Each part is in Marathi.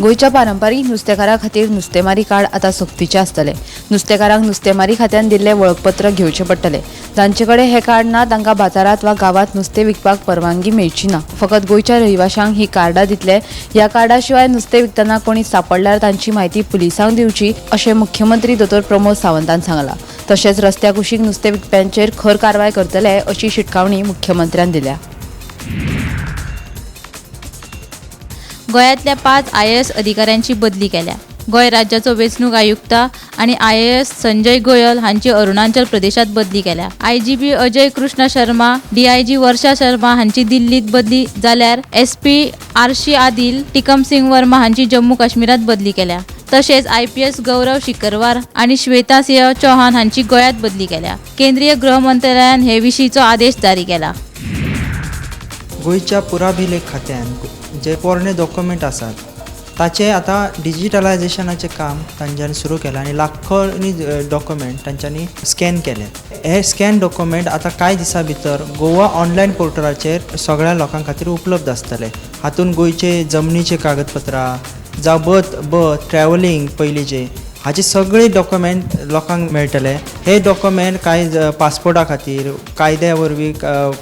गोयच्या पारंपारीक नुस्तेकारां खातीर नुस्तेमारी कार्ड आतां सक्तीचें आसतलें। नुस्तेकारांक नुस्तेमारी खात्यान दिल्लें वळखपत्र घेवचें पडटलें। जांचे कडेन हें कार्ड ना तांकां बाजारात वा गांवांत नुस्तें विकपाक परवानगी मेळची ना। फकत गोयच्या रहिवाशांक ही कार्डां दितले। ह्या कार्डा शिवाय नुस्तें विकतना कोणी सांपडल्यार तांची म्हायती पुलिसांक दिवची अशें मुख्यमंत्री दोतोर प्रमोद सावंतान सांगलां। तशेंच रस्त्या कुशीक नुस्तें विकप्यांचेर खर कारवाय करतले अशी शिटकावणी मुख्यमंत्र्यान दिल्या। गोंयांतल्या 5 IAS अधिकाऱ्यांची बदली केल्या। गोंय राज्याचो वेंचणूक आयुक्त आनी IAS संजय गोयल हांची अरुणाचल प्रदेशात बदली केल्या। IGP अजय कृष्ण शर्मा, DIG वर्षा शर्मा हांची दिल्लीत बदली जाल्यार SP आरशी आदिल, टिकम सिंग वर्मा हांची जम्मू काश्मीरात बदली केल्या। तशेंच IPS गौरव शिकरवार आनी श्वेता सिंह चौहान हांची गोंयांत बदली केल्या। केंद्रीय गृह मंत्रालयान हे विशींचो आदेश जारी केला। गोयच्या पुराभिलेख खात्यान जे पोरणे डॉक्युमेंट आसात ताचे आतां डिजिटलायझेशनाचें काम तांच्यांनी सुरू केलां आनी लाखोनी डॉक्युमेंट तांच्यांनी स्कॅन केले। हे स्कॅन डॉक्युमेंट आतां कांय दिसां भितर गोवा ऑनलायन पोर्टलाचेर सगळ्या लोकां खातीर उपलब्ध आसतले। हातूंत गोयचे जमनीचे कागदपत्रां जावं बर्थ ट्रॅव्हलिंग पयलींचे हाचे सगळे डॉक्युमेंट लोकांक मेळटले। हे डॉक्युमेंट कांय पासपोर्टा खातीर, कायद्या वरवीं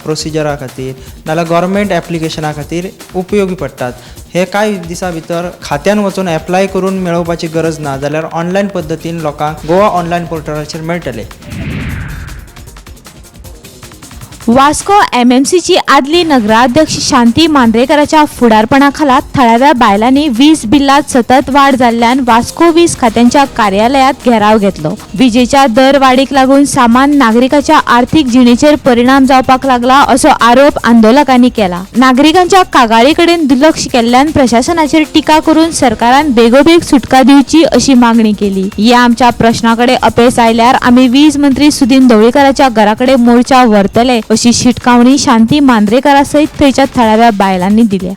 प्रोसिजरा खातीर नाजाल्यार गव्हर्मेंट एप्लिकेशना खातीर उपयोगी पडटात। हे कांय दिसां भितर खात्यान वचून एप्लाय करून मेळोवपाची गरज ना जाल्यार ऑनलायन पद्दतीन लोकांक गोवा ऑनलायन पोर्टलाचेर मेळटले। वास्को MMCची आदली नगराध्यक्ष शांती मांद्रेकराच्या फुडारपणाखाला थळाव्या बायलांनी वीज बिल्लात सतत वाड जाल्ल्यान वास्को वीज खात्याच्या कार्यालयात घेराव घेतलो। विजेच्या दर वाडीक लागून सामान्य नागरिकाच्या आर्थीक जिणेचेर परिणाम जावपाक लागला असो आरोप आंदोलकांनी केला। नागरिकांच्या कागाळी कडेन दुर्लक्ष केल्ल्यान प्रशासनाचेर टिका करून सरकारान बेगोबेग सुटका दिवची अशी मागणी केली। ह्या आमच्या प्रश्नाकडे अपेस आयल्यार आमी वीज मंत्री सुदीन ढवळीकराच्या घराकडे मोर्चा व्हरतले अशी शिटकावणी शांती मांद्रेकरा सयत थंयच्या थळाव्या बायलांनी दिल्या।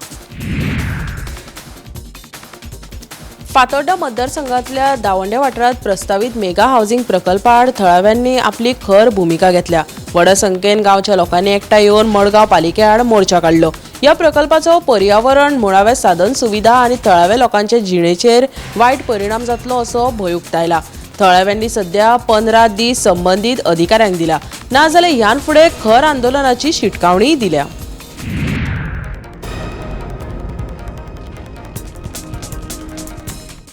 फातोर्डा मतदारसंघातल्या दावंड्या वाठारात प्रस्तावित मेगा हाऊसिंग प्रकल्पा आड थळाव्यांनी आपली खर भूमिका घेतल्या। व्हड संख्येन गांवच्या लोकांनी एकठांय येवन मडगांव पालिके आड मोर्चा काडलो। ह्या प्रकल्पाचो पर्यावरण, मुळावे साधन सुविधा आनी थळाव्या लोकांचे जिणेचेर वायट परिणाम जातलो असो भंय उक्तायला। थळाव्यांनी सध्या 15 दीस संबंधीत अधिकाऱ्यांक दिला, ना जाल्यार ह्यान फुडें खर आंदोलनाची शिटकावणी दिल्या।